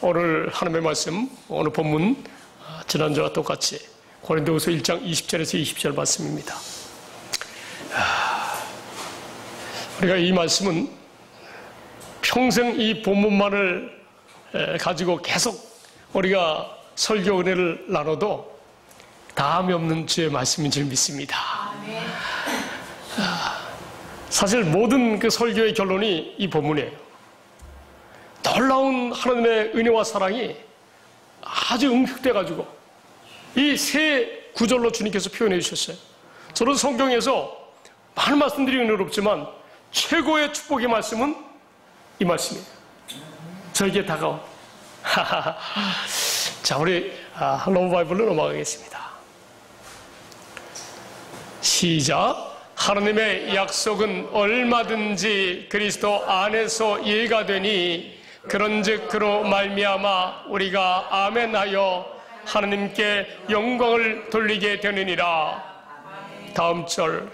오늘 하나님의 말씀, 오늘 본문 지난주와 똑같이 고린도후서 1장 20절에서 20절 말씀입니다. 우리가 이 말씀은 평생 이 본문만을 가지고 계속 우리가 설교 은혜를 나눠도 다함이 없는 주의 말씀인 줄 믿습니다. 사실 모든 그 설교의 결론이 이 본문이에요. 놀라운 하나님의 은혜와 사랑이 아주 응축돼가지고 이 세 구절로 주님께서 표현해 주셨어요. 저는 성경에서 많은 말씀들이 은혜롭지만 최고의 축복의 말씀은 이 말씀이에요. 저에게 다가온. 자, 우리 로브 바이블로 넘어가겠습니다. 시작. 하나님의 약속은 얼마든지 그리스도 안에서 예가 되니 그런즉 그로 말미암아 우리가 아멘하여 하나님께 영광을 돌리게 되느니라. 다음 절.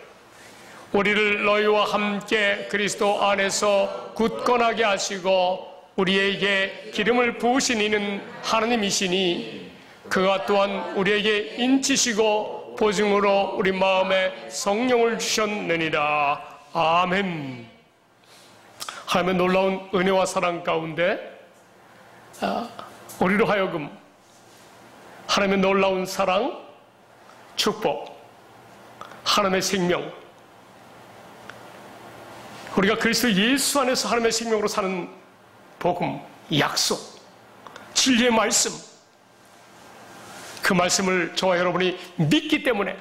우리를 너희와 함께 그리스도 안에서 굳건하게 하시고 우리에게 기름을 부으신 이는 하나님이시니 그가 또한 우리에게 인치시고 보증으로 우리 마음에 성령을 주셨느니라. 아멘. 하나님의 놀라운 은혜와 사랑 가운데 우리로 하여금 하나님의 놀라운 사랑, 축복, 하나님의 생명, 우리가 그리스도 예수 안에서 하나님의 생명으로 사는 복음, 약속, 진리의 말씀, 그 말씀을 저와 여러분이 믿기 때문에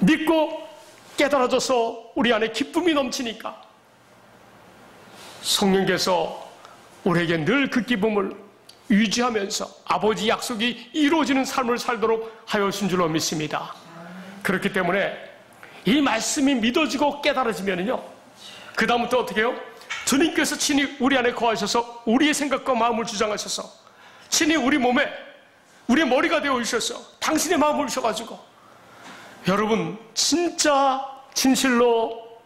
믿고 깨달아져서 우리 안에 기쁨이 넘치니까 성령께서 우리에게 늘 그 기쁨을 유지하면서 아버지 약속이 이루어지는 삶을 살도록 하여주신 줄로 믿습니다. 그렇기 때문에 이 말씀이 믿어지고 깨달아지면요, 그 다음부터 어떻게 해요? 주님께서 친히 우리 안에 거하셔서 우리의 생각과 마음을 주장하셔서 친히 우리 몸에 우리의 머리가 되어 주셔서 당신의 마음을 주셔가지고 여러분 진짜 진실로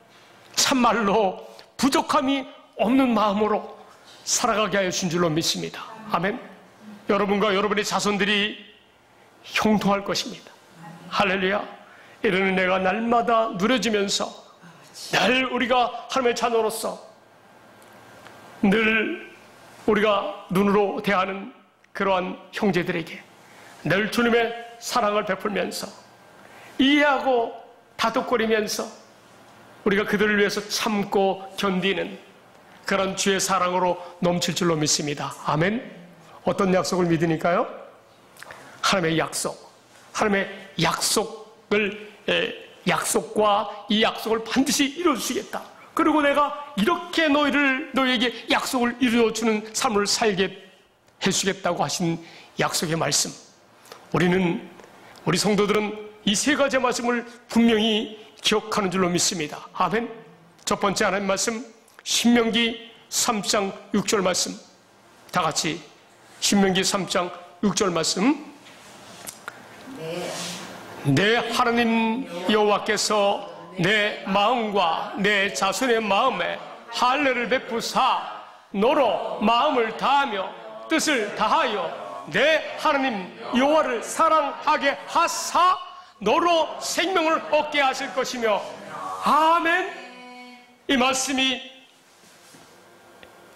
참말로 부족함이 없는 마음으로 살아가게 하여 주신 줄로 믿습니다. 아멘. 여러분과 여러분의 자손들이 형통할 것입니다. 할렐루야. 이런 은혜가 날마다 누려지면서 늘 우리가 하나님의 자녀로서 늘 우리가 눈으로 대하는 그러한 형제들에게 늘 주님의 사랑을 베풀면서 이해하고 다독거리면서 우리가 그들을 위해서 참고 견디는 그런 주의 사랑으로 넘칠 줄로 믿습니다. 아멘. 어떤 약속을 믿으니까요? 하나님의 약속. 하나님의 약속과 이 약속을 반드시 이루어주시겠다. 그리고 내가 이렇게 너에게 약속을 이루어주는 삶을 살게 해주시겠다고 하신 약속의 말씀. 우리 성도들은 이 세 가지 말씀을 분명히 기억하는 줄로 믿습니다. 아멘. 첫 번째 하나님 말씀, 신명기 3장 6절 말씀. 다 같이 신명기 3장 6절 말씀. 내 하나님 여호와께서 내 마음과 내 자손의 마음에 할례를 베푸사 너로 마음을 다하며 뜻을 다하여 내 하나님 여호와를 사랑하게 하사 너로 생명을 얻게 하실 것이며. 아멘. 이 말씀이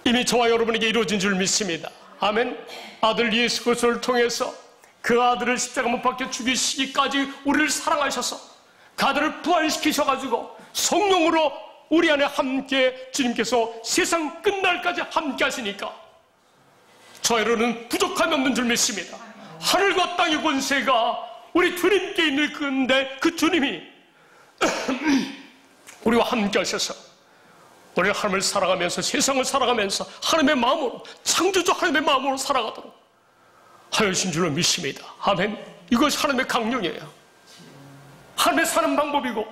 이미 저와 여러분에게 이루어진 줄 믿습니다. 아멘. 아들 예수 그리스도를 통해서 그 아들을 십자가 못 박혀 죽이시기까지 우리를 사랑하셔서 그 아들을 부활시키셔가지고 성령으로 우리 안에 함께 주님께서 세상 끝날까지 함께 하시니까 저 여러분은 부족함이 없는 줄 믿습니다. 하늘과 땅의 권세가 우리 주님께 있는 건데 그 주님이 우리와 함께 하셔서 우리가 하나님을 살아가면서 세상을 살아가면서 하나님의 마음으로 창조주 하나님의 마음으로 살아가도록 하여주신 줄로 믿습니다. 아멘. 이것이 하나님의 강령이에요. 하나님의 사는 방법이고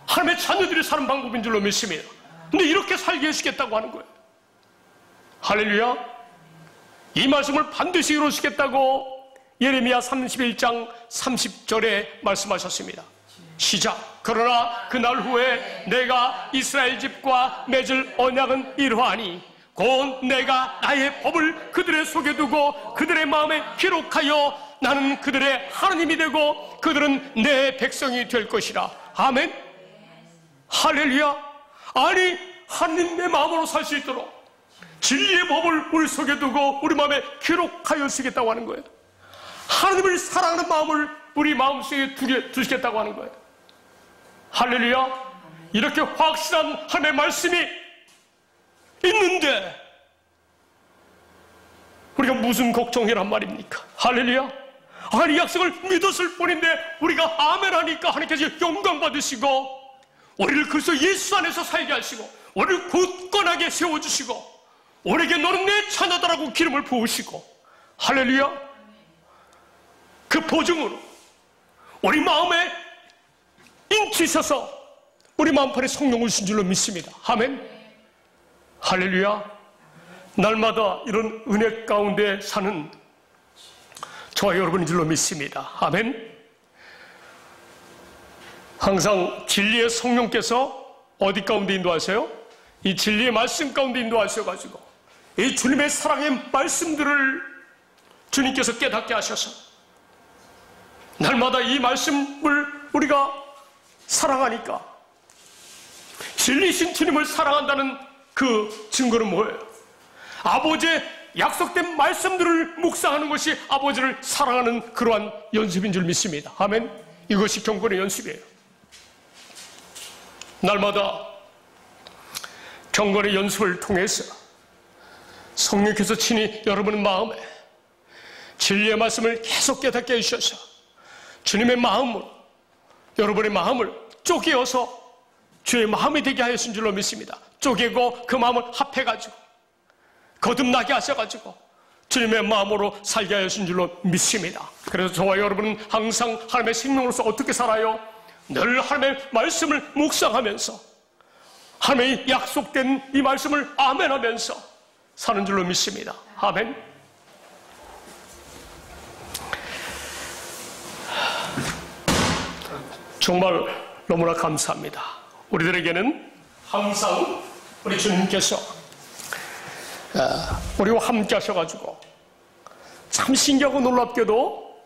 하나님의 자녀들이 사는 방법인 줄로 믿습니다. 근데 이렇게 살게 해주시겠다고 하는 거예요. 할렐루야. 이 말씀을 반드시 이루시겠다고 예레미야 31장 30절에 말씀하셨습니다. 시작. 그러나 그날 후에 내가 이스라엘 집과 맺을 언약은 이러하니 곧 내가 나의 법을 그들의 속에 두고 그들의 마음에 기록하여 나는 그들의 하나님이 되고 그들은 내 백성이 될 것이라. 아멘. 할렐루야. 아니, 하나님의 마음으로 살 수 있도록 진리의 법을 우리 속에 두고 우리 마음에 기록하여 쓰겠다고 하는 거예요. 하나님을 사랑하는 마음을 우리 마음속에 두시겠다고 하는 거예요. 할렐루야. 이렇게 확실한 하나님의 말씀이 있는데 우리가 무슨 걱정이란 말입니까? 할렐루야. 아니, 약속을 믿었을 뿐인데 우리가 아멘 하니까 하나님께서 영광 받으시고 우리를 그리스도 예수 안에서 살게 하시고 우리를 굳건하게 세워주시고 우리에게 너는 내 자녀다라고 기름을 부으시고, 할렐루야. 그 보증으로 우리 마음에 인치셔서 우리 마음판에 성령을 주신 줄로 믿습니다. 아멘. 할렐루야. 날마다 이런 은혜 가운데 사는 저와 여러분인 줄로 믿습니다. 아멘. 항상 진리의 성령께서 어디 가운데 인도하세요? 이 진리의 말씀 가운데 인도하셔가지고 이 주님의 사랑의 말씀들을 주님께서 깨닫게 하셔서 날마다 이 말씀을 우리가 사랑하니까 진리신 주님을 사랑한다는 그 증거는 뭐예요? 아버지의 약속된 말씀들을 묵상하는 것이 아버지를 사랑하는 그러한 연습인 줄 믿습니다. 아멘. 이것이 경건의 연습이에요. 날마다 경건의 연습을 통해서 성령께서 친히 여러분의 마음에 진리의 말씀을 계속 깨닫게 해주셔서 주님의 마음으로 여러분의 마음을 쪼개어서 주의 마음이 되게 하신 줄로 믿습니다. 쪼개고 그 마음을 합해가지고 거듭나게 하셔가지고 주님의 마음으로 살게 하신 줄로 믿습니다. 그래서 저와 여러분은 항상 하나님의 생명으로서 어떻게 살아요? 늘 하나님의 말씀을 묵상하면서 하나님의 약속된 이 말씀을 아멘하면서 사는 줄로 믿습니다. 아멘. 정말 너무나 감사합니다. 우리들에게는 항상 우리 주님께서 우리와 함께 하셔가지고 참 신기하고 놀랍게도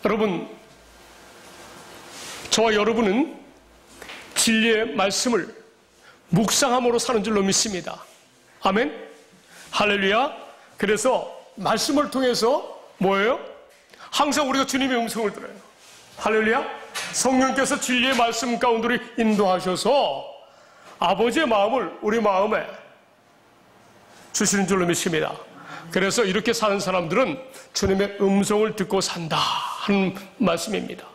여러분, 저와 여러분은 진리의 말씀을 묵상함으로 사는 줄로 믿습니다. 아멘. 할렐루야. 그래서 말씀을 통해서 뭐예요? 항상 우리가 주님의 음성을 들어요. 할렐루야. 성령께서 진리의 말씀 가운데로 인도하셔서 아버지의 마음을 우리 마음에 주시는 줄로 믿습니다. 그래서 이렇게 사는 사람들은 주님의 음성을 듣고 산다 하는 말씀입니다.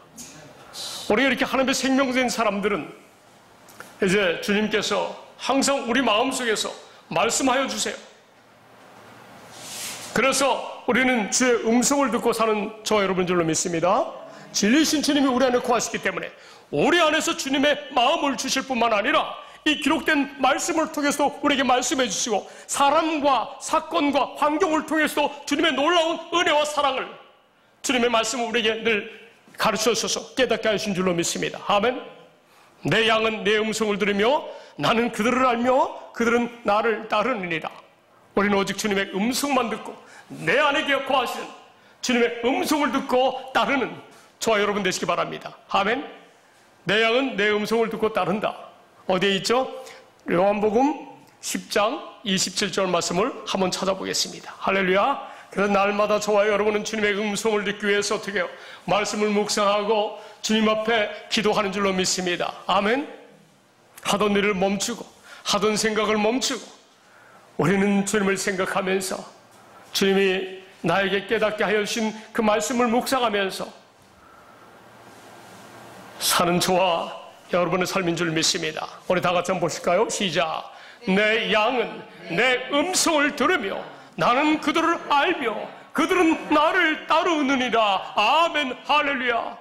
우리가 이렇게 하나님의 생명된 사람들은 이제 주님께서 항상 우리 마음속에서 말씀하여 주세요. 그래서 우리는 주의 음성을 듣고 사는 저와 여러분 줄로 믿습니다. 진리신 주님이 우리 안에 거하시기 때문에 우리 안에서 주님의 마음을 주실 뿐만 아니라 이 기록된 말씀을 통해서도 우리에게 말씀해 주시고 사람과 사건과 환경을 통해서도 주님의 놀라운 은혜와 사랑을 주님의 말씀을 우리에게 늘 가르쳐 주셔서 깨닫게 하신 줄로 믿습니다. 아멘. 내 양은 내 음성을 들으며 나는 그들을 알며 그들은 나를 따르느니라. 우리는 오직 주님의 음성만 듣고 내 안에 거하시는 주님의 음성을 듣고 따르는 저와 여러분 되시기 바랍니다. 아멘. 내 양은 내 음성을 듣고 따른다. 어디에 있죠? 요한복음 10장 27절 말씀을 한번 찾아보겠습니다. 할렐루야. 그래서 날마다 저와 여러분은 주님의 음성을 듣기 위해서 어떻게 해요? 말씀을 묵상하고 주님 앞에 기도하는 줄로 믿습니다. 아멘. 하던 일을 멈추고 하던 생각을 멈추고 우리는 주님을 생각하면서 주님이 나에게 깨닫게 하여 주신 그 말씀을 묵상하면서 사는 저와 여러분의 삶인 줄 믿습니다. 우리 다 같이 한번 보실까요? 시작. 내 양은 내 음성을 들으며 나는 그들을 알며 그들은 나를 따르느니라. 아멘. 할렐루야.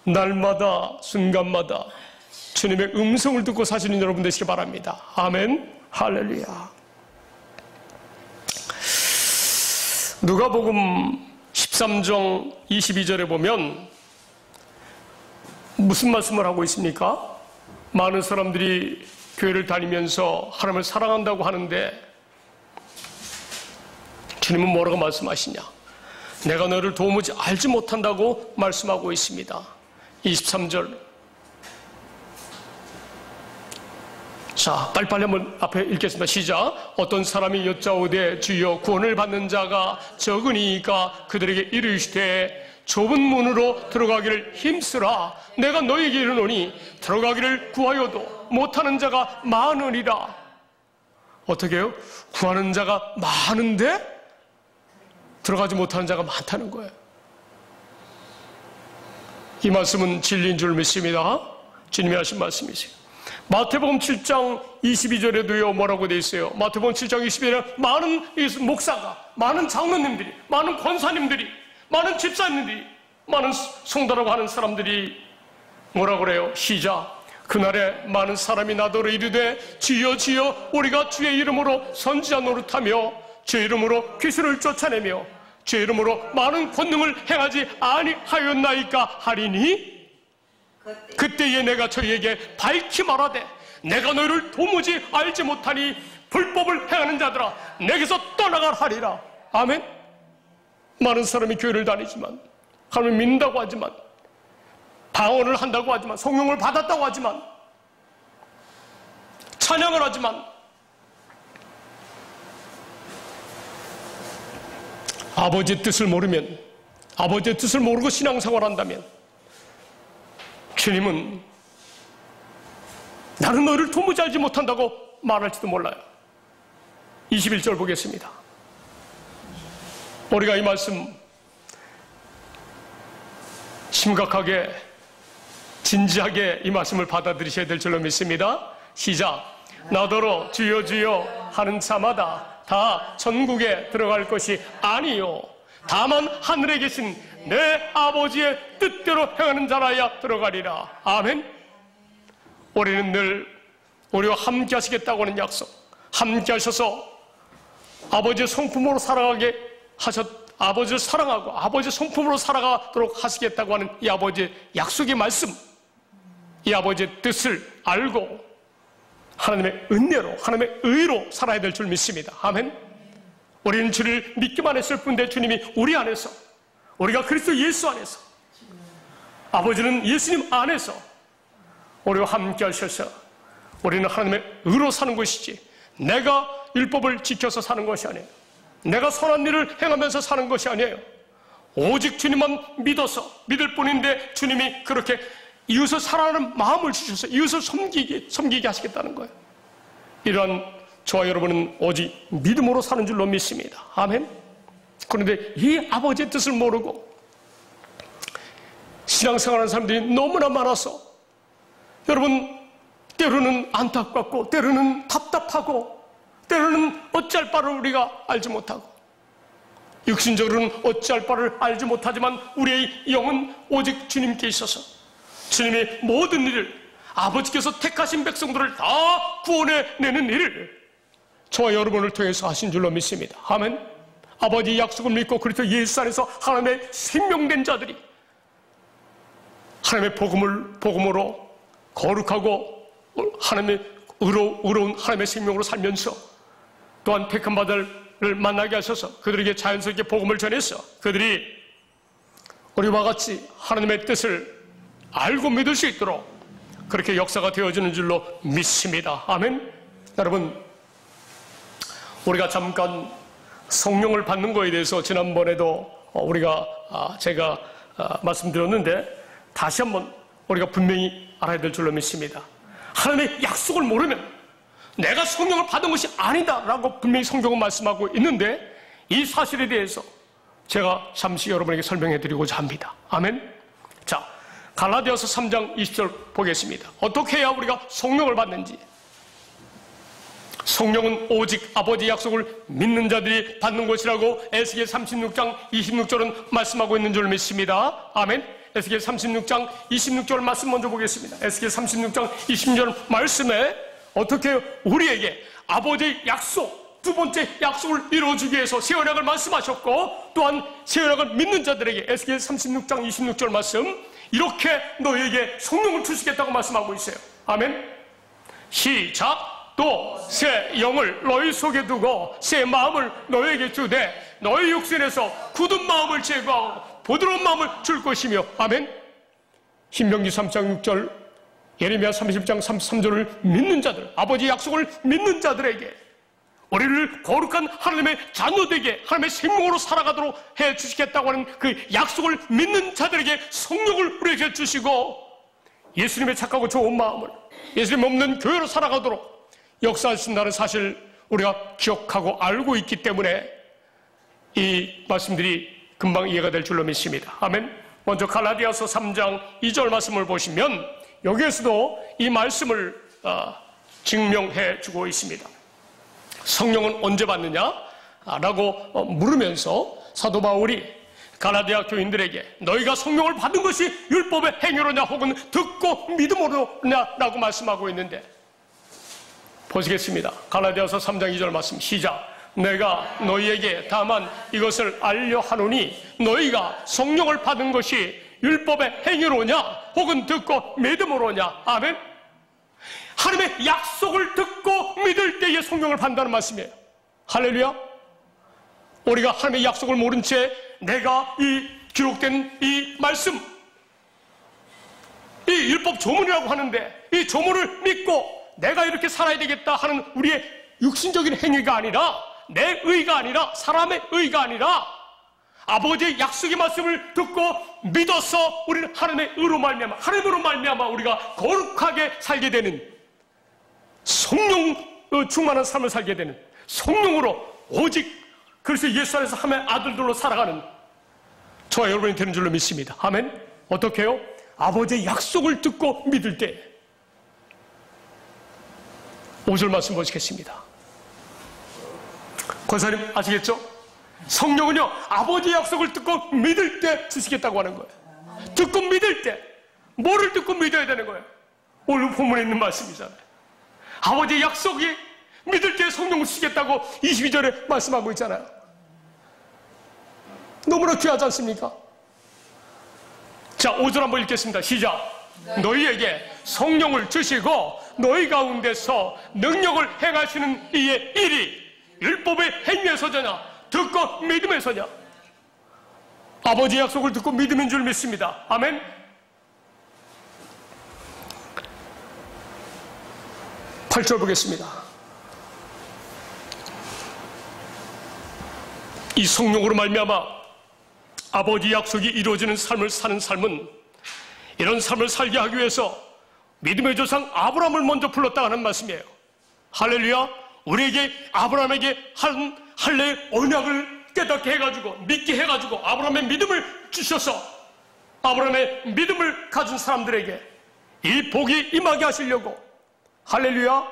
날마다 순간마다 주님의 음성을 듣고 사시는 여러분 되시기 바랍니다. 아멘. 할렐루야. 누가복음 13장 22절에 보면 무슨 말씀을 하고 있습니까? 많은 사람들이 교회를 다니면서 하나님을 사랑한다고 하는데 주님은 뭐라고 말씀하시냐? 내가 너를 도무지 알지 못한다고 말씀하고 있습니다. 23절. 자, 빨리빨리 한번 앞에 읽겠습니다. 시작. 어떤 사람이 여짜오되 주여 구원을 받는 자가 적으니까 그들에게 이르시되 좁은 문으로 들어가기를 힘쓰라. 내가 너에게 이르노니 들어가기를 구하여도 못하는 자가 많으리라. 어떻게 해요? 구하는 자가 많은데 들어가지 못하는 자가 많다는 거예요. 이 말씀은 진리인 줄 믿습니다. 주님이 하신 말씀이세요. 마태복음 7장 22절에도요 뭐라고 돼 있어요? 마태복음 7장 22절에 많은 목사가, 많은 장로님들이, 많은 권사님들이, 많은 집사님들이, 많은 성도라고 하는 사람들이 뭐라고 그래요? 시작. 그날에 많은 사람이 나더러 이르되 주여 주여 우리가 주의 이름으로 선지자 노릇하며 주의 이름으로 귀신을 쫓아내며 주의 이름으로 많은 권능을 행하지 아니하였나이까 하리니 그때에 내가 저희에게 밝히 말하되 내가 너희를 도무지 알지 못하니 불법을 행하는 자들아 내게서 떠나가라 하리라. 아멘. 많은 사람이 교회를 다니지만 하나님을 믿는다고 하지만 방언을 한다고 하지만 성령을 받았다고 하지만 찬양을 하지만 아버지의 뜻을 모르면, 아버지의 뜻을 모르고 신앙생활 한다면 주님은 나는 너를 도무지 알지 못한다고 말할지도 몰라요. 21절 보겠습니다. 우리가 이 말씀 심각하게 진지하게 이 말씀을 받아들이셔야 될 줄로 믿습니다. 시작. 나더러 주여 주여 하는 자마다 다 천국에 들어갈 것이 아니요 다만 하늘에 계신 내 아버지의 뜻대로 행하는 자라야 들어가리라. 아멘. 우리는 늘 우리와 함께 하시겠다고 하는 약속, 함께 하셔서 아버지의 성품으로 살아가게 아버지를 사랑하고 아버지의 성품으로 살아가도록 하시겠다고 하는 이 아버지의 약속의 말씀, 이 아버지의 뜻을 알고 하나님의 은혜로, 하나님의 의로 살아야 될 줄 믿습니다. 아멘. 우리는 주를 믿기만 했을 뿐인데 주님이 우리 안에서, 우리가 그리스도 예수 안에서, 아버지는 예수님 안에서 우리와 함께 하셔서 우리는 하나님의 의로 사는 것이지 내가 율법을 지켜서 사는 것이 아니에요. 내가 선한 일을 행하면서 사는 것이 아니에요. 오직 주님만 믿어서 믿을 뿐인데 주님이 그렇게 이웃을 사랑하는 마음을 주셔서 이웃을 섬기게 하시겠다는 거예요. 이러한 저와 여러분은 오직 믿음으로 사는 줄로 믿습니다. 아멘. 그런데 이 아버지의 뜻을 모르고 신앙생활하는 사람들이 너무나 많아서 여러분 때로는 안타깝고 때로는 답답하고 때로는 어찌할 바를 우리가 알지 못하고 육신적으로는 어찌할 바를 알지 못하지만 우리의 영은 오직 주님께 있어서 주님의 모든 일을 아버지께서 택하신 백성들을 다 구원해내는 일을 저와 여러분을 통해서 하신 줄로 믿습니다. 아멘. 아버지의 약속을 믿고 그리스도 예수 안에서 하나님의 생명된 자들이 하나님의 복음으로 거룩하고 하나님의 의로운 하나님의 생명으로 살면서 또한 택한 바들을 만나게 하셔서 그들에게 자연스럽게 복음을 전해서 그들이 우리와 같이 하나님의 뜻을 알고 믿을 수 있도록 그렇게 역사가 되어지는 줄로 믿습니다. 아멘. 여러분, 우리가 잠깐 성령을 받는 거에 대해서 지난번에도 제가 말씀드렸는데 다시 한번 우리가 분명히 알아야 될 줄로 믿습니다. 하나님의 약속을 모르면 내가 성령을 받은 것이 아니다라고 분명히 성경은 말씀하고 있는데 이 사실에 대해서 제가 잠시 여러분에게 설명해 드리고자 합니다. 아멘. 자, 갈라디아서 3장 20절 보겠습니다. 어떻게 해야 우리가 성령을 받는지. 성령은 오직 아버지의 약속을 믿는 자들이 받는 것이라고 에스겔 36장 26절은 말씀하고 있는 줄 믿습니다. 아멘. 에스겔 36장 26절 말씀 먼저 보겠습니다. 에스겔 36장 26절 말씀에 어떻게 우리에게 아버지의 약속, 두 번째 약속을 이루어주기 위해서 새 언약을 말씀하셨고 또한 새 언약을 믿는 자들에게 에스겔 36장 26절 말씀 이렇게 너희에게 성령을 주시겠다고 말씀하고 있어요. 아멘. 시작. 또 새 영을 너희 속에 두고 새 마음을 너희에게 주되 너희 육신에서 굳은 마음을 제거하고 부드러운 마음을 줄 것이며. 아멘. 신명기 3장 6절, 예레미야 30장 33절을 믿는 자들, 아버지의 약속을 믿는 자들에게 우리를 거룩한 하나님의 자녀되게 하나님의 생명으로 살아가도록 해 주시겠다고 하는 그 약속을 믿는 자들에게 성령을 우리에게 주시고 예수님의 착하고 좋은 마음을 예수님 없는 교회로 살아가도록 역사하신다는 사실 우리가 기억하고 알고 있기 때문에 이 말씀들이 금방 이해가 될 줄로 믿습니다. 아멘. 먼저 갈라디아서 3장 2절 말씀을 보시면 여기에서도 이 말씀을 증명해 주고 있습니다. 성령은 언제 받느냐? 라고 물으면서 사도 바울이 갈라디아 교인들에게 너희가 성령을 받은 것이 율법의 행위로냐 혹은 듣고 믿음으로냐 라고 말씀하고 있는데 보시겠습니다. 갈라디아서 3장 2절 말씀 시작. 내가 너희에게 다만 이것을 알려 하노니 너희가 성령을 받은 것이 율법의 행위로냐 혹은 듣고 믿음으로냐. 아멘. 하나님의 약속을 듣고 믿을 때에 성령을 받는다는 말씀이에요. 할렐루야. 우리가 하나님의 약속을 모른 채 내가 이 기록된 이 말씀, 이 율법 조문이라고 하는데 이 조문을 믿고 내가 이렇게 살아야 되겠다 하는 우리의 육신적인 행위가 아니라 내 의가 아니라 사람의 의가 아니라 아버지의 약속의 말씀을 듣고 믿어서 우리는 하나님의 의로 말미암아 하나님으로 말미암아 우리가 거룩하게 살게 되는 성령 충만한 삶을 살게 되는 성령으로 오직 그래서 예수 안에서 하나님의 아들들로 살아가는 저와 여러분이 되는 줄로 믿습니다. 아멘. 어떻게 해요? 아버지의 약속을 듣고 믿을 때 5절 말씀 보시겠습니다. 권사님 아시겠죠? 성령은요 아버지의 약속을 듣고 믿을 때 주시겠다고 하는 거예요. 듣고 믿을 때 뭐를 듣고 믿어야 되는 거예요? 오늘 본문에 있는 말씀이잖아요. 아버지의 약속이 믿을 때 성령을 주시겠다고 22절에 말씀하고 있잖아요. 너무나 귀하지 않습니까? 자 5절 한번 읽겠습니다. 시작. 너희에게 성령을 주시고 너희 가운데서 능력을 행하시는 이의 일이 율법의 행위에서냐 듣고 믿음에서냐. 아버지의 약속을 듣고 믿음인 줄 믿습니다. 아멘. (8절) 보겠습니다. 이 성령으로 말미암아 아버지 약속이 이루어지는 삶을 사는 삶은 이런 삶을 살게 하기 위해서 믿음의 조상 아브라함을 먼저 불렀다 하는 말씀이에요. 할렐루야. 우리에게 아브라함에게 한 할례의 언약을 깨닫게 해가지고 믿게 해가지고 아브라함의 믿음을 주셔서 아브라함의 믿음을 가진 사람들에게 이 복이 임하게 하시려고. 할렐루야.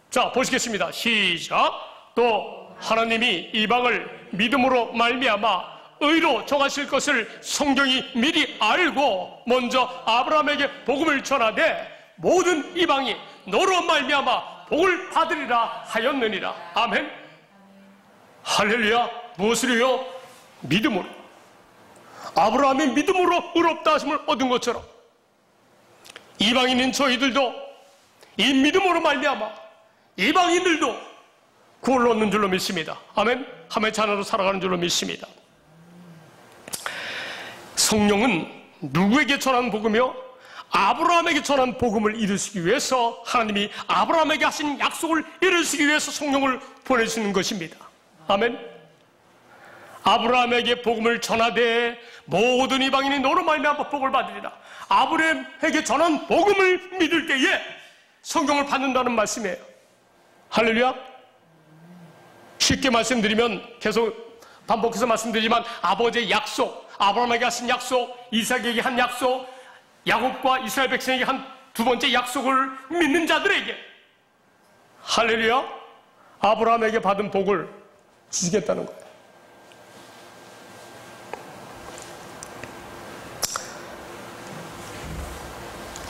자 보시겠습니다. 시작. 또 하나님이 이방을 믿음으로 말미암아 의로 정하실 것을 성경이 미리 알고 먼저 아브라함에게 복음을 전하되 모든 이방이 너로 말미암아 복을 받으리라 하였느니라. 아멘. 할렐루야. 무엇으로요? 믿음으로. 아브라함이 믿음으로 의롭다 하심을 얻은 것처럼 이방인인 저희들도 이 믿음으로 말미암아 이방인들도 구원을 얻는 줄로 믿습니다. 아멘. 하나님의 자녀로 살아가는 줄로 믿습니다. 성령은 누구에게 전한 복음이요? 아브라함에게 전한 복음을 이루시기 위해서 하나님이 아브라함에게 하신 약속을 이루시기 위해서 성령을 보내주시는 것입니다. 아멘. 아브라함에게 복음을 전하되 모든 이방인이 너로 말미암아 복을 받으리라. 아브라함에게 전한 복음을 믿을 때에 성령을 받는다는 말씀이에요. 할렐루야. 쉽게 말씀드리면 계속 반복해서 말씀드리지만 아버지의 약속, 아브라함에게 하신 약속, 이삭에게 한 약속, 야곱과 이스라엘 백성에게 한 두 번째 약속을 믿는 자들에게 할렐루야 아브라함에게 받은 복을 주시겠다는 거예요.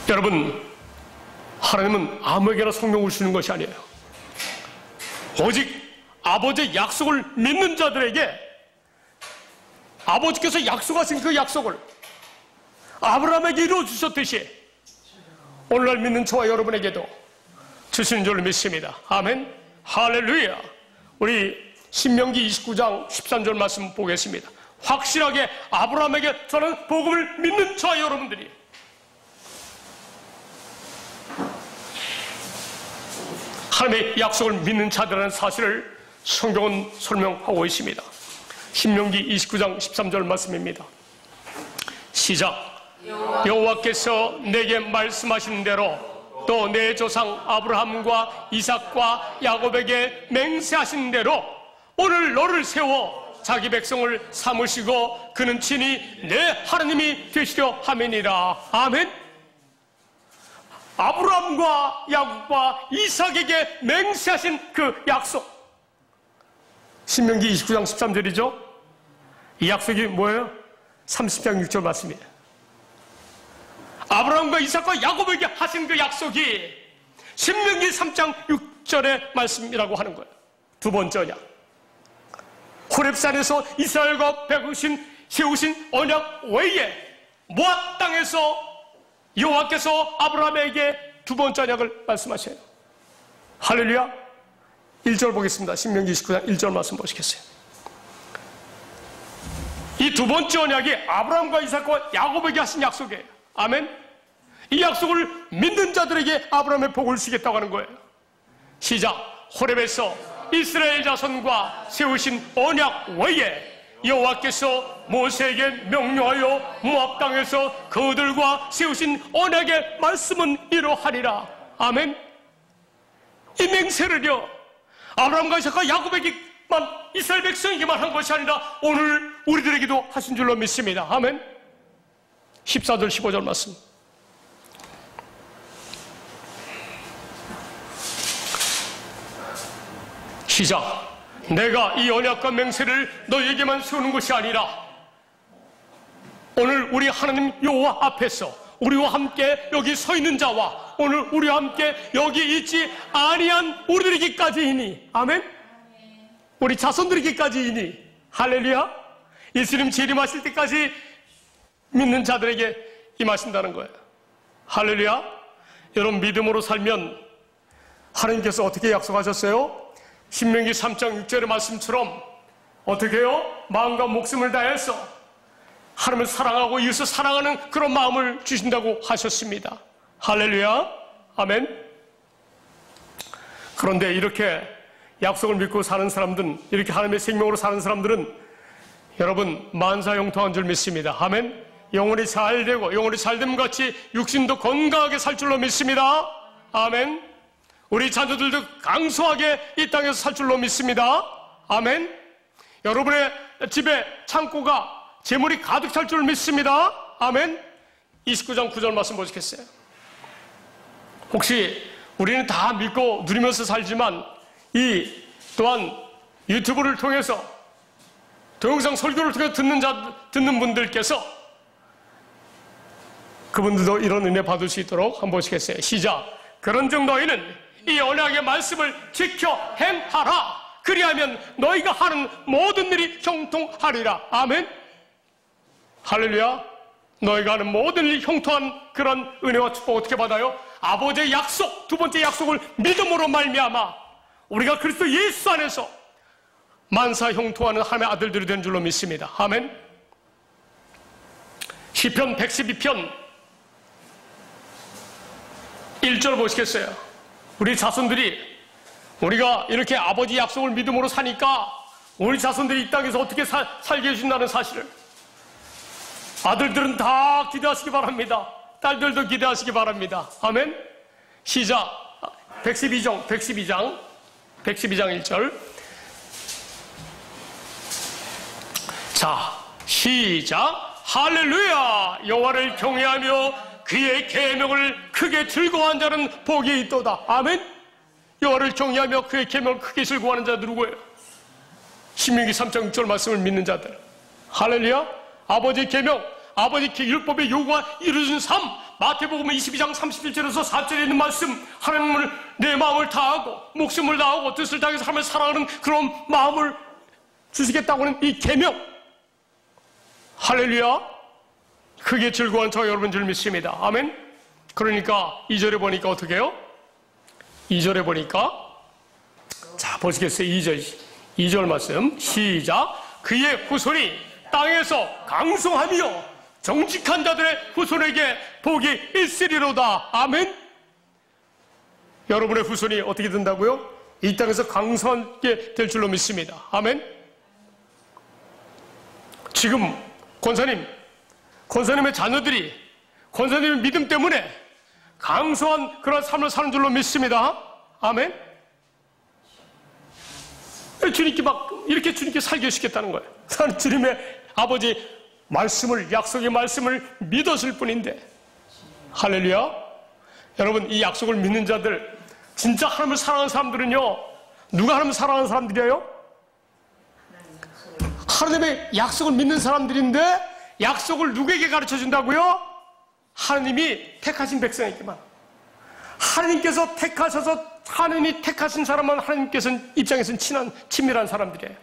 여러분, 하나님은 아무에게나 성령을 주는 것이 아니에요. 오직 아버지의 약속을 믿는 자들에게 아버지께서 약속하신 그 약속을 아브라함에게 이루어 주셨듯이 오늘날 믿는 저와 여러분에게도 주시는 줄 믿습니다. 아멘. 할렐루야. 우리 신명기 29장 13절 말씀 보겠습니다. 확실하게 아브라함에게 전하는 복음을 믿는 저 여러분들이 하나님의 약속을 믿는 자들이라는 사실을 성경은 설명하고 있습니다. 신명기 29장 13절 말씀입니다. 시작. 여호와께서 내게 말씀하신 대로 또 내 조상 아브라함과 이삭과 야곱에게 맹세하신 대로 오늘 너를 세워 자기 백성을 삼으시고 그는 친히 내 하나님이 되시려 함이니라. 아멘. 아브라함과 야곱과 이삭에게 맹세하신 그 약속, 신명기 29장 13절이죠. 이 약속이 뭐예요? 30장 6절 말씀이에요. 아브라함과 이삭과 야곱에게 하신 그 약속이 신명기 3장 6절의 말씀이라고 하는 거예요. 두 번째 언약, 호렙산에서 이스라엘과 세우신 언약 외에 모압 땅에서 여호와께서 아브라함에게 두 번째 언약을 말씀하셔요. 할렐루야. 1절 보겠습니다. 신명기 29장 1절 말씀 보시겠어요? 이 두 번째 언약이 아브라함과 이삭과 야곱에게 하신 약속이에요. 아멘. 이 약속을 믿는 자들에게 아브라함의 복을 주겠다고 하는 거예요. 시작. 호렙에서 이스라엘 자손과 세우신 언약 외에 여호와께서 모세에게 명령하여 모압 땅에서 그들과 세우신 언약의 말씀은 이러하리라. 아멘. 이 맹세를요, 아브라함과 이삭과 야곱에게만, 이스라엘 백성에게만 한 것이 아니라 오늘 우리들에게도 하신 줄로 믿습니다. 아멘. 14절 15절 말씀. 시작. 내가 이 언약과 맹세를 너희에게만 세우는 것이 아니라 오늘 우리 하나님 여호와 앞에서 우리와 함께 여기 서 있는 자와 오늘 우리와 함께 여기 있지 아니한 우리들에게까지이니. 아멘. 우리 자손들에게까지이니. 할렐루야. 예수님 재림하실 때까지 믿는 자들에게 임하신다는 거예요. 할렐루야. 여러분, 믿음으로 살면 하나님께서 어떻게 약속하셨어요? 신명기 3장 6절의 말씀처럼 어떻게 해요? 마음과 목숨을 다해서 하나님을 사랑하고 이웃을 사랑하는 그런 마음을 주신다고 하셨습니다. 할렐루야. 아멘. 그런데 이렇게 약속을 믿고 사는 사람들은, 이렇게 하나님의 생명으로 사는 사람들은 여러분 만사형통한 줄 믿습니다. 아멘. 영혼이 잘 되고 영혼이 잘됨 같이 육신도 건강하게 살 줄로 믿습니다. 아멘. 우리 자녀들도 강소하게 이 땅에서 살 줄로 믿습니다. 아멘. 여러분의 집에 창고가 재물이 가득 찰 줄 믿습니다. 아멘. 29장 9절 말씀 보시겠어요? 혹시 우리는 다 믿고 누리면서 살지만 이 또한 유튜브를 통해서 동영상 설교를 통해 듣는 분들께서 그분들도 이런 은혜 받을 수 있도록 한번 보시겠어요? 시작. 그런즉 너희는 이 언약의 말씀을 지켜 행하라. 그리하면 너희가 하는 모든 일이 형통하리라. 아멘. 할렐루야. 너희가 하는 모든 일이 형통한 그런 은혜와 축복 어떻게 받아요? 아버지의 약속, 두 번째 약속을 믿음으로 말미암아 우리가 그리스도 예수 안에서 만사 형통하는 하나님의 아들들이 된 줄로 믿습니다. 아멘. 시편 112편 1절 보시겠어요? 우리 자손들이, 우리가 이렇게 아버지 약속을 믿음으로 사니까 우리 자손들이 이 땅에서 어떻게 살게 해준다는 사실을 아들들은 다 기대하시기 바랍니다. 딸들도 기대하시기 바랍니다. 아멘. 시작. 112장 112장 1절. 자, 시작. 할렐루야. 여호와를 경외하며 그의 계명을 크게 즐거워하는 자는 복이 있도다. 아멘. 여호와를 경외하며 그의 계명을 크게 즐거워하는 자들 누구예요? 신명기 3장 6절 말씀을 믿는 자들. 할렐루야. 아버지의 계명, 아버지 율법의 요구가 이루어진 삶. 마태복음 22장 31절에서 4절에 있는 말씀, 하나님을 내 마음을 다하고 목숨을 다하고 뜻을 다해서 하나님을 사랑하는 그런 마음을 주시겠다고 하는 이 계명. 할렐루야. 크게 즐거운 저 여러분 줄 믿습니다. 아멘. 그러니까 2절에 보니까 어떻게 해요? 2절에 보니까, 자, 보시겠어요? 2절 말씀. 시작. 그의 후손이 땅에서 강성하며 정직한 자들의 후손에게 복이 있으리로다. 아멘. 여러분의 후손이 어떻게 된다고요? 이 땅에서 강성하게 될 줄로 믿습니다. 아멘. 지금 권사님의 자녀들이 권사님의 믿음 때문에 강성한 그런 삶을 사는 줄로 믿습니다. 아멘. 주님께 이렇게 주님께 살게 해주겠다는 거예요. 나는 주님의 아버지 말씀을, 약속의 말씀을 믿었을 뿐인데. 할렐루야. 여러분, 이 약속을 믿는 자들, 진짜 하나님을 사랑하는 사람들은요, 누가 하나님을 사랑하는 사람들이에요? 하나님의 약속을 믿는 사람들인데, 약속을 누구에게 가르쳐 준다고요? 하나님이 택하신 백성에게만. 하나님께서 택하셔서 하나님이 택하신 사람만 하나님께서는 입장에서는 친밀한 사람들이에요.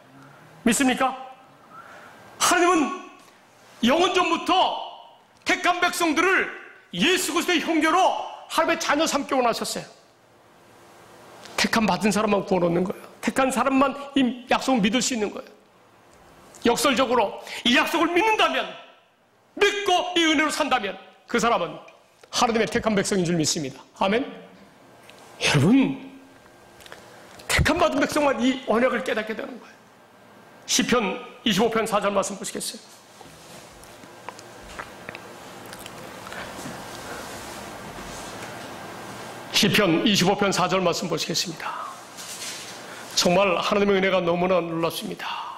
믿습니까? 하나님은 영원 전부터 택한 백성들을 예수 그리스도의 형제로 하나님의 자녀 삼기 원하셨어요. 택함 받은 사람만 구원 얻는 거예요. 택한 사람만 이 약속을 믿을 수 있는 거예요. 역설적으로 이 약속을 믿는다면, 믿고 이 은혜로 산다면 그 사람은 하나님의 택한 백성인 줄 믿습니다. 아멘. 여러분, 택한 받은 백성만 이 언약을 깨닫게 되는 거예요. 시편 25편 4절 말씀 보시겠어요? 시편 25편 4절 말씀 보시겠습니다. 정말 하나님의 은혜가 너무나 놀랍습니다.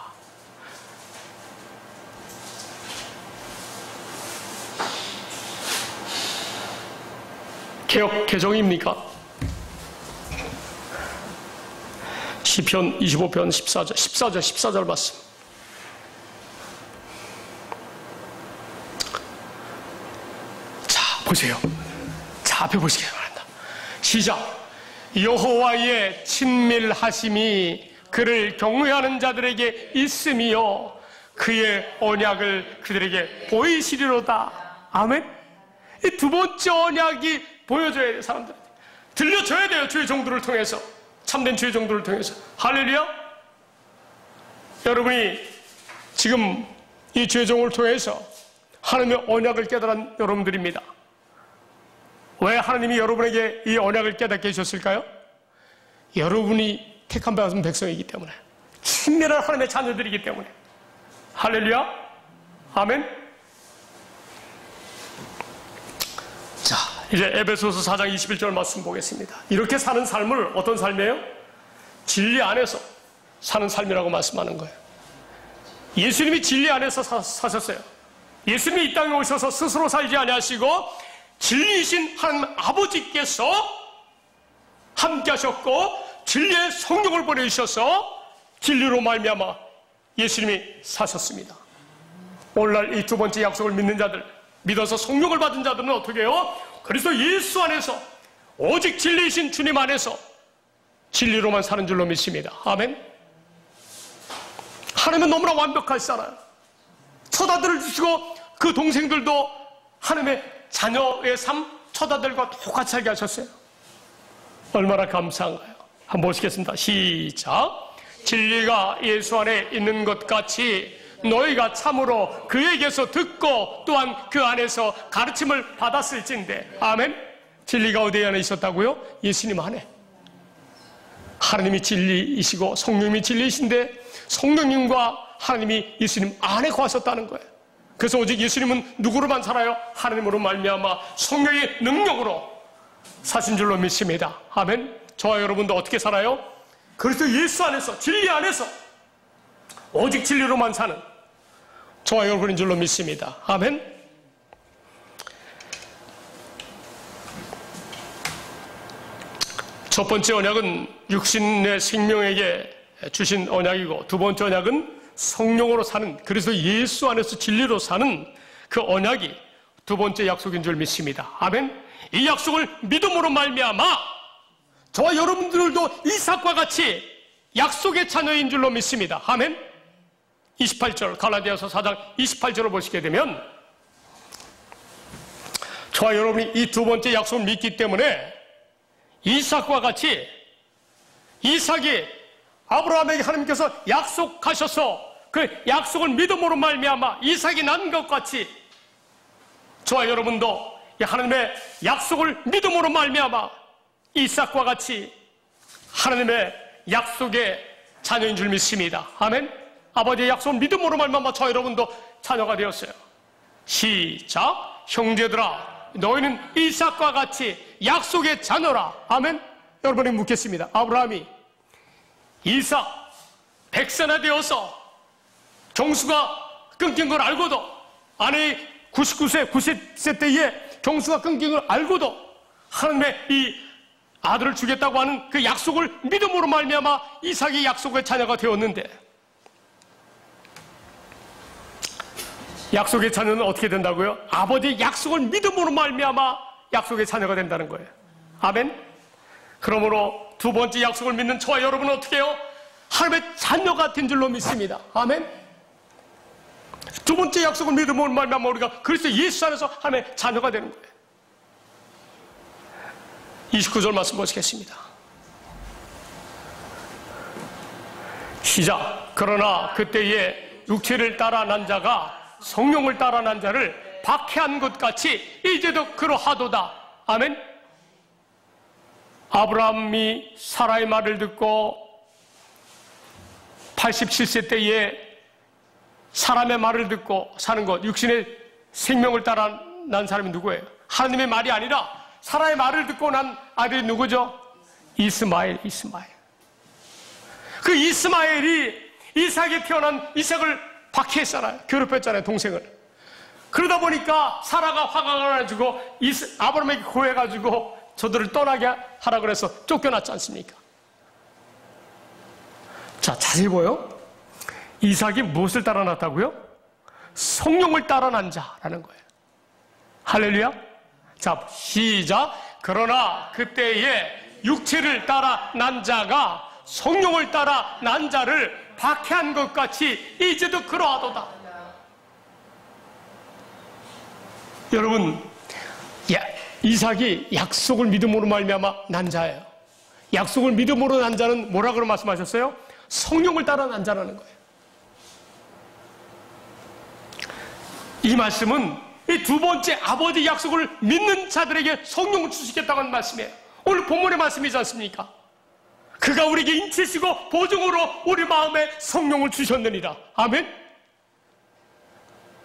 개역 개정입니까? 시편 25편 14절 말씀. 자, 보세요. 자, 앞에 보시기 바랍니다. 시작. 여호와의 친밀하심이 그를 경외하는 자들에게 있으며 그의 언약을 그들에게 보이시리로다. 아멘. 이 두 번째 언약이 보여줘야 돼요. 사람들한테 들려줘야 돼요. 주의 종들을 통해서, 참된 주의 종들을 통해서. 할렐루야. 여러분이 지금 이 주의 종을 통해서 하나님의 언약을 깨달은 여러분들입니다. 왜 하나님이 여러분에게 이 언약을 깨닫게 해주셨을까요? 여러분이 택한 받은 백성이기 때문에, 친밀한 하나님의 자녀들이기 때문에. 할렐루야. 아멘. 자, 이제 에베소서 4장 21절 말씀 보겠습니다. 이렇게 사는 삶을, 어떤 삶이에요? 진리 안에서 사는 삶이라고 말씀하는 거예요. 예수님이 진리 안에서 사셨어요. 예수님이 이 땅에 오셔서 스스로 살지 아니하시고 진리이신 하나님 아버지께서 함께 하셨고 진리의 성령을 보내주셔서 진리로 말미암아 예수님이 사셨습니다. 오늘날 이 두 번째 약속을 믿는 자들, 믿어서 성령을 받은 자들은 어떻게 해요? 그래서 예수 안에서, 오직 진리이신 주님 안에서 진리로만 사는 줄로 믿습니다. 아멘. 하나님은 너무나 완벽하시잖아요. 처자들을 주시고 그 동생들도 하나님의 자녀의 삶, 처자들과 똑같이 살게 하셨어요. 얼마나 감사한가요? 한번 보시겠습니다. 시작. 진리가 예수 안에 있는 것 같이 너희가 참으로 그에게서 듣고 또한 그 안에서 가르침을 받았을진데. 아멘. 진리가 어디 안에 있었다고요? 예수님 안에. 하나님이 진리이시고 성령님이 진리이신데 성령님과 하나님이 예수님 안에 거하셨다는 거예요. 그래서 오직 예수님은 누구로만 살아요? 하나님으로 말미암아 성령의 능력으로 사신 줄로 믿습니다. 아멘. 저와 여러분도 어떻게 살아요? 그리스도 예수 안에서, 진리 안에서 오직 진리로만 사는 저와 여러분인 줄로 믿습니다. 아멘. 첫 번째 언약은 육신의 생명에게 주신 언약이고, 두 번째 언약은 성령으로 사는, 그래서 예수 안에서 진리로 사는 그 언약이 두 번째 약속인 줄 믿습니다. 아멘. 이 약속을 믿음으로 말미암아 저와 여러분들도 이삭과 같이 약속의 자녀인 줄로 믿습니다. 아멘. 28절, 갈라디아서 4장 28절을 보시게 되면 저와 여러분이 이 두 번째 약속을 믿기 때문에 이삭과 같이 이삭이 아브라함에게 하나님께서 약속하셔서 그 약속을 믿음으로 말미암아 이삭이 난 것 같이 저와 여러분도 하나님의 약속을 믿음으로 말미암아 이삭과 같이 하나님의 약속의 자녀인 줄 믿습니다. 아멘. 아버지의 약속을 믿음으로 말미암아 저와 여러분도 자녀가 되었어요. 시작. 형제들아 너희는 이삭과 같이 약속의 자녀라. 아멘. 여러분에게 묻겠습니다. 아브라함이 이삭 100세나 되어서 경수가 끊긴 걸 알고도 아내 99세, 90세 때에 경수가 끊긴 걸 알고도 하나님의 이 아들을 주겠다고 하는 그 약속을 믿음으로 말미암아 이삭이 약속의 자녀가 되었는데 약속의 자녀는 어떻게 된다고요? 아버지의 약속을 믿음으로 말미암아 약속의 자녀가 된다는 거예요. 아멘. 그러므로 두 번째 약속을 믿는 저와 여러분은 어떻게 해요? 하나님의 자녀가 된 줄로 믿습니다. 아멘. 두 번째 약속을 믿음으로 말미암아 우리가 그리스도 예수 안에서 하나님의 자녀가 되는 거예요. 29절 말씀 보시겠습니다. 시작. 그러나 그때에 육체를 따라 난 자가 성령을 따라 난 자를 박해한 것 같이 이제도 그러하도다. 아멘. 아브라함이 사라의 말을 듣고 87세 때에 사람의 말을 듣고 사는 것, 육신의 생명을 따라 난 사람이 누구예요? 하나님의 말이 아니라 사라의 말을 듣고 난 아들이 누구죠? 이스마엘. 그 이스마엘이 이삭에 태어난 이삭을 박해했잖아요. 괴롭혔잖아요, 동생을. 그러다 보니까 사라가 화가 나가지고 아브라함에게 고해가지고 저들을 떠나게 하라 그래서 쫓겨났지 않습니까? 자, 자세히 보여. 이삭이 무엇을 따라 났다고요? 성령을 따라 난 자라는 거예요. 할렐루야. 자, 시작. 그러나 그때에 육체를 따라 난 자가 성령을 따라 난 자를 박해한 것 같이 이제도 그러하도다. 여러분, 이삭이 약속을 믿음으로 말미암아 난 자예요. 약속을 믿음으로 난 자는 뭐라고 말씀하셨어요? 성령을 따라 난 자라는 거예요. 이 말씀은 이 두 번째 아버지 약속을 믿는 자들에게 성령을 주시겠다고 하는 말씀이에요. 오늘 본문의 말씀이지 않습니까? 그가 우리에게 인치시고 보증으로 우리 마음에 성령을 주셨느니라. 아멘.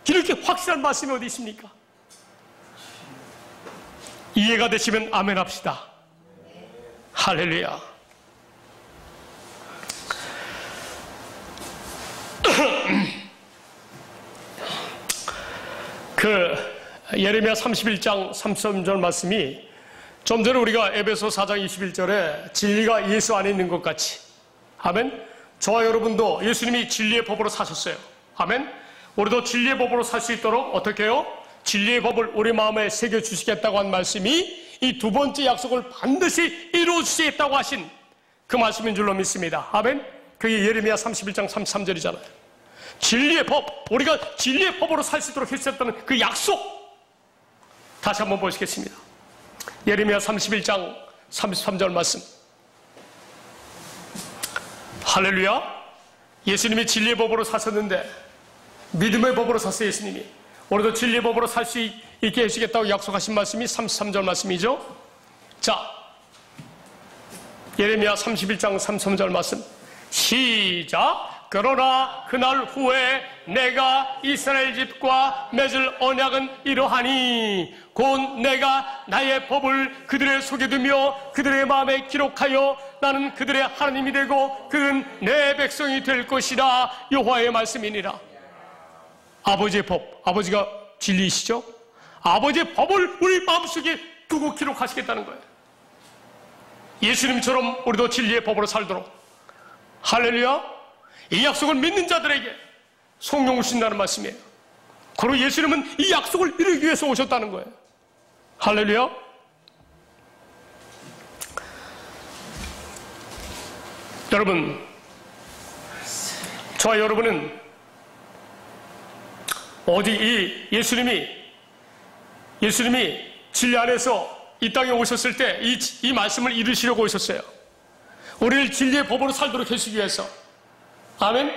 이렇게 확실한 말씀이 어디 있습니까? 이해가 되시면 아멘 합시다. 할렐루야. 예레미야 31장 33절 말씀이 좀 전에 우리가 에베소 4장 21절에 진리가 예수 안에 있는 것 같이, 아멘. 저와 여러분도 예수님이 진리의 법으로 사셨어요. 아멘. 우리도 진리의 법으로 살 수 있도록 어떻게 해요? 진리의 법을 우리 마음에 새겨주시겠다고 한 말씀이 이 두 번째 약속을 반드시 이루어주시겠다고 하신 그 말씀인 줄로 믿습니다. 아멘. 그게 예레미야 31장 33절이잖아요. 진리의 법, 우리가 진리의 법으로 살 수 있도록 해주셨다는 그 약속 다시 한번 보시겠습니다. 예레미야 31장 33절 말씀. 할렐루야. 예수님이 진리의 법으로 사셨는데 믿음의 법으로 샀어요. 예수님이 우리도 진리의 법으로 살 수 있게 해주시겠다고 약속하신 말씀이 33절 말씀이죠. 자, 예레미야 31장 33절 말씀 시작. 그러나 그날 후에 내가 이스라엘 집과 맺을 언약은 이러하니 곧 내가 나의 법을 그들의 속에 두며 그들의 마음에 기록하여 나는 그들의 하나님이 되고 그는 내 백성이 될 것이라. 여호와의 말씀이니라. 아버지의 법, 아버지가 진리이시죠? 아버지의 법을 우리 마음속에 두고 기록하시겠다는 거예요. 예수님처럼 우리도 진리의 법으로 살도록. 할렐루야. 이 약속을 믿는 자들에게 성령을 주신다는 말씀이에요. 그리고 예수님은 이 약속을 이루기 위해서 오셨다는 거예요. 할렐루야. 여러분, 저와 여러분은 어디 이 예수님이 진리 안에서 이 땅에 오셨을 때 이 말씀을 이루시려고 오셨어요. 우리를 진리의 법으로 살도록 해주시기 위해서. 아멘.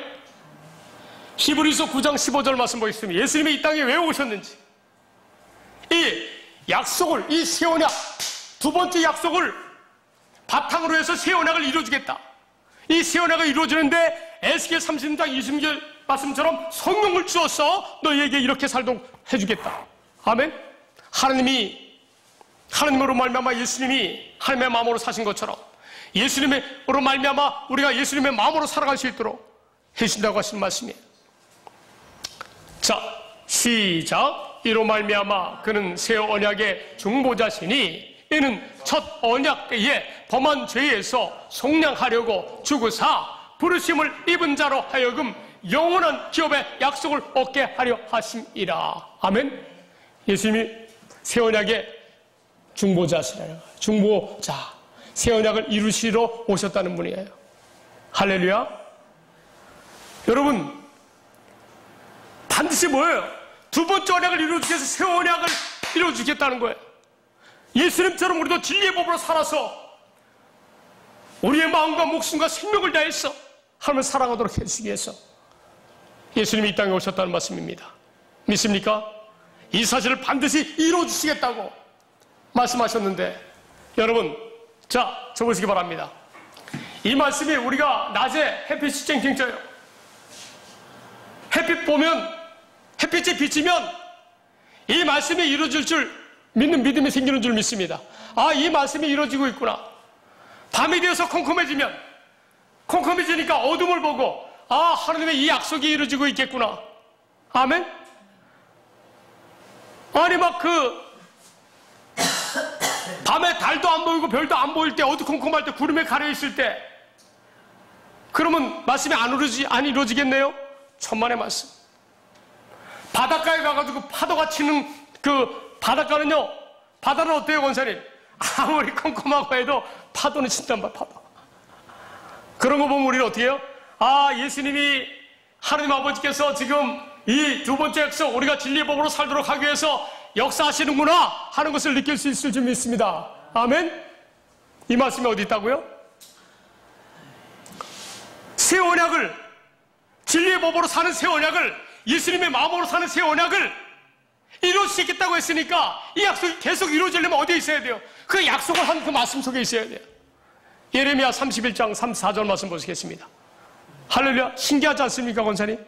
히브리서 9장 15절 말씀 보겠습니다. 예수님이 이 땅에 왜 오셨는지, 이 약속을, 이 새 언약, 두 번째 약속을 바탕으로 해서 새 언약을 이루어주겠다. 이 새 언약을 이루어지는데 에스겔 30장 20절 말씀처럼 성령을 주어서 너희에게 이렇게 살도록 해주겠다. 아멘. 하나님으로 말미암아 예수님이 하나님의 마음으로 사신 것처럼 예수님으로 말미암아 우리가 예수님의 마음으로 살아갈 수 있도록 해주신다고 하신 말씀이에요. 자, 시작. 이로 말미암아 그는 새 언약의 중보자시니 이는 첫 언약 때에 범한 죄에서 속량하려고 죽으사 부르심을 입은 자로 하여금 영원한 기업의 약속을 얻게 하려 하심이라. 아멘. 예수님이 새 언약의 중보자시라요. 중보자, 새 언약을 이루시러 오셨다는 분이에요. 할렐루야. 여러분, 반드시 뭐예요? 두 번째 언약을 이루어주기 위해서 새 언약을 이루어주겠다는 거예요. 예수님처럼 우리도 진리의 법으로 살아서 우리의 마음과 목숨과 생명을 다해서 하나님을 사랑하도록 해주시기 위해서 예수님이 이 땅에 오셨다는 말씀입니다. 믿습니까? 이 사실을 반드시 이루어주시겠다고 말씀하셨는데, 여러분, 자, 적으시기 바랍니다. 이 말씀이 우리가 낮에 햇빛이 쨍쨍 쪄요. 햇빛 보면, 햇빛이 비치면 이 말씀이 이루어질 줄 믿는 믿음이 생기는 줄 믿습니다. 아, 이 말씀이 이루어지고 있구나. 밤이 되어서 컴컴해지니까 어둠을 보고, 아, 하나님의 이 약속이 이루어지고 있겠구나. 아멘? 아니, 밤에 달도 안 보이고 별도 안 보일 때, 어두컴컴할 때, 구름에 가려있을 때, 그러면 말씀이 안 이루어지겠네요? 천만의 말씀. 바닷가에 가가지고 파도가 치는 그 바닷가는요, 바다는 어때요, 권사님? 아무리 컴컴하고 해도 파도는 친단 말이야, 파도. 그런 거 보면 우리는 어떻게 해요? 아, 예수님이 하나님 아버지께서 지금 이 두 번째 약속, 우리가 진리의 법으로 살도록 하기 위해서 역사하시는구나 하는 것을 느낄 수 있을 줄 믿습니다. 아멘? 이 말씀이 어디 있다고요? 새 언약을, 진리의 법으로 사는 새 언약을, 예수님의 마음으로 사는 새 언약을 이루어질 수 있겠다고 했으니까 이 약속이 계속 이루어지려면 어디에 있어야 돼요? 그 약속을 한 그 말씀 속에 있어야 돼요. 예레미야 31장 34절 말씀 보시겠습니다. 할렐루야. 신기하지 않습니까, 권사님?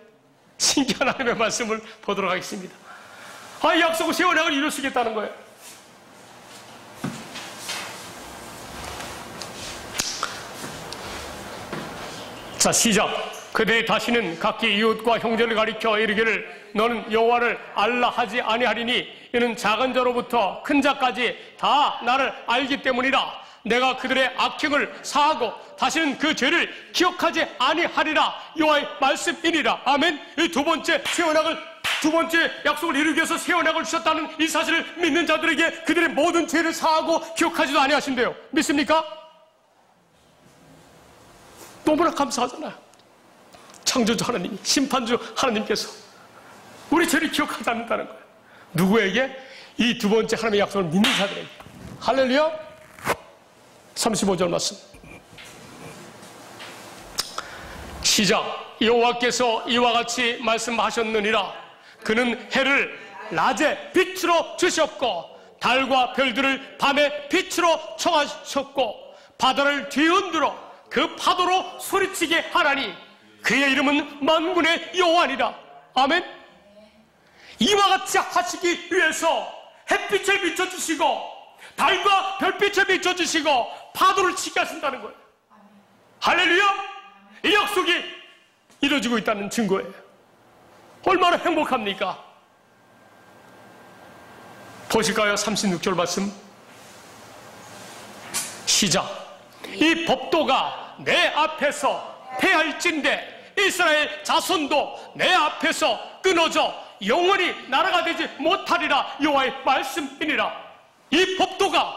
신기한 하나님의 말씀을 보도록 하겠습니다. 아, 이 약속을 새 언약을 이룰 수 있겠다는 거예요. 자, 시작. 그대 다시는 각기 이웃과 형제를 가리켜 이르기를 너는 여호와를 알라 하지 아니하리니 이는 작은 자로부터 큰 자까지 다 나를 알기 때문이라. 내가 그들의 악행을 사하고 다시는 그 죄를 기억하지 아니하리라. 여호와의 말씀이니라. 아멘. 이 두 번째 새 언약을, 두 번째 약속을 이루기 위해서 새 언약을 주셨다는 이 사실을 믿는 자들에게 그들의 모든 죄를 사하고 기억하지도 아니하신대요. 믿습니까? 너무나 감사하잖아요. 창조주 하나님, 심판주 하나님께서 우리 죄를 기억하지 않는다는 거예요. 누구에게? 이 두 번째 하나님의 약속을 믿는 자들에게. 할렐루야. 35절 말씀 시작. 여호와께서 이와 같이 말씀하셨느니라. 그는 해를 낮에 빛으로 주셨고 달과 별들을 밤에 빛으로 청하셨고 바다를 뒤흔들어 그 파도로 소리치게 하나니 그의 이름은 만군의 여호와니라. 아멘. 이와 같이 하시기 위해서 햇빛을 비춰주시고 달과 별빛을 비춰주시고 파도를 치게 하신다는 거예요. 할렐루야. 이 약속이 이루어지고 있다는 증거예요. 얼마나 행복합니까? 보실까요? 36절 말씀 시작. 이 법도가 내 앞에서 패할진대 이스라엘 자손도 내 앞에서 끊어져 영원히 나라가 되지 못하리라. 여호와의 말씀이니라. 이 법도가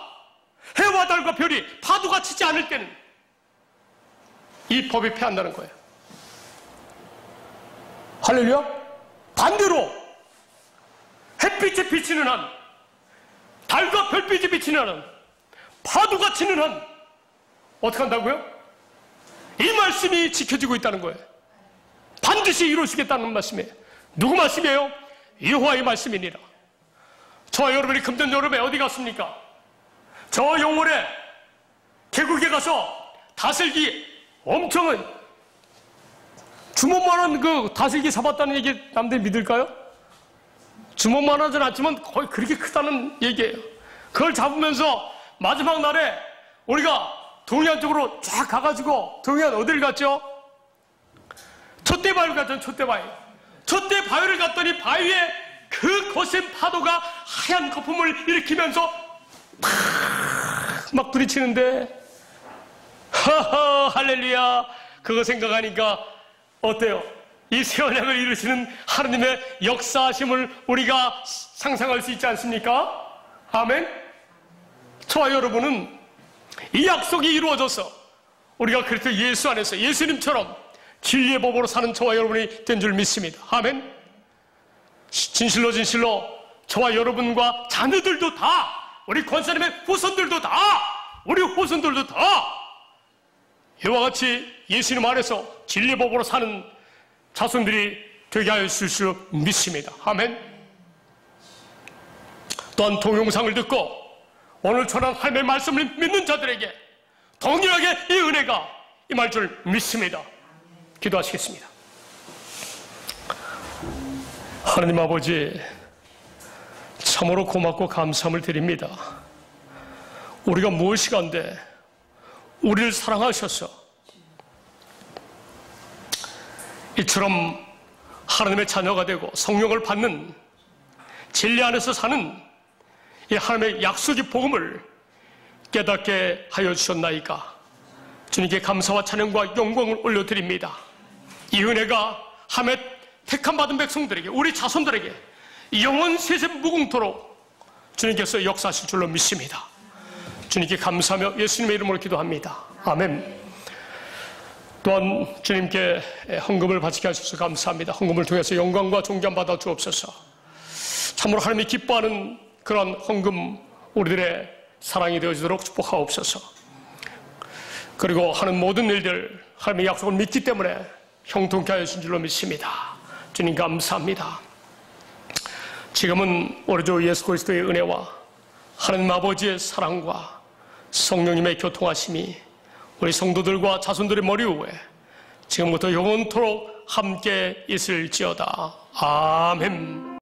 해와 달과 별이 파도가 치지 않을 때는 이 법이 패한다는 거예요. 할렐루야. 반대로 햇빛에 비치는 한, 달과 별빛이 비치는 한은, 파도가 치는 한 어떻게 한다고요? 이 말씀이 지켜지고 있다는 거예요. 반드시 이루시겠다는 말씀이에요. 누구 말씀이에요? 여호와의 말씀이니라. 저와 여러분이 금전 여름에 어디 갔습니까? 저 영월에 계곡에 가서 다슬기 엄청은 주먹만한 그 다슬기 잡았다는 얘기 남들이 믿을까요? 주먹만하진 않지만 거의 그렇게 크다는 얘기예요. 그걸 잡으면서 마지막 날에 우리가 동해안 쪽으로 쫙 가가지고, 동해안 어디를 갔죠? 촛대바위를 갔잖아요. 촛대바위를 갔더니 바위에 그 거센 파도가 하얀 거품을 일으키면서 막 부딪히는데, 하하, 할렐루야. 그거 생각하니까 어때요? 이 새언약을 이루시는 하나님의 역사하심을 우리가 상상할 수 있지 않습니까? 아멘. 저와 여러분은 이 약속이 이루어져서 우리가 그리스도 예수 안에서 예수님처럼 진리의 법으로 사는 저와 여러분이 된 줄 믿습니다. 아멘. 진실로 저와 여러분과 자녀들도 다, 우리 권사님의 후손들도 다, 우리 후손들도 다 이와 같이 예수님 안에서 진리의 법으로 사는 자손들이 되게 하였을 수 믿습니다. 아멘. 또한 동영상을 듣고 오늘 전한 하나님의 말씀을 믿는 자들에게 동일하게 이 은혜가 임할 줄 믿습니다. 기도하시겠습니다. 하나님 아버지, 참으로 고맙고 감사함을 드립니다. 우리가 무엇이간데 우리를 사랑하셔서 이처럼 하나님의 자녀가 되고 성령을 받는 진리 안에서 사는 이 하나님의 약속의 복음을 깨닫게 하여 주셨나이까. 주님께 감사와 찬양과 영광을 올려드립니다. 이 은혜가 하나님의 택함 받은 백성들에게, 우리 자손들에게 영원 세세 무궁토록 주님께서 역사하실 줄로 믿습니다. 주님께 감사하며 예수님의 이름으로 기도합니다. 아멘. 또한 주님께 헌금을 바치게 하셔서 감사합니다. 헌금을 통해서 영광과 존귀함 받아 주옵소서. 참으로 하나님이 기뻐하는 그런 헌금 우리들의 사랑이 되어지도록 축복하옵소서. 그리고 하는 모든 일들 하나님의 약속을 믿기 때문에 형통케 하여 주신 줄로 믿습니다. 주님 감사합니다. 지금은 우리 주 예수 그리스도의 은혜와 하나님 아버지의 사랑과 성령님의 교통하심이 우리 성도들과 자손들의 머리 위에 지금부터 영원토록 함께 있을지어다. 아멘.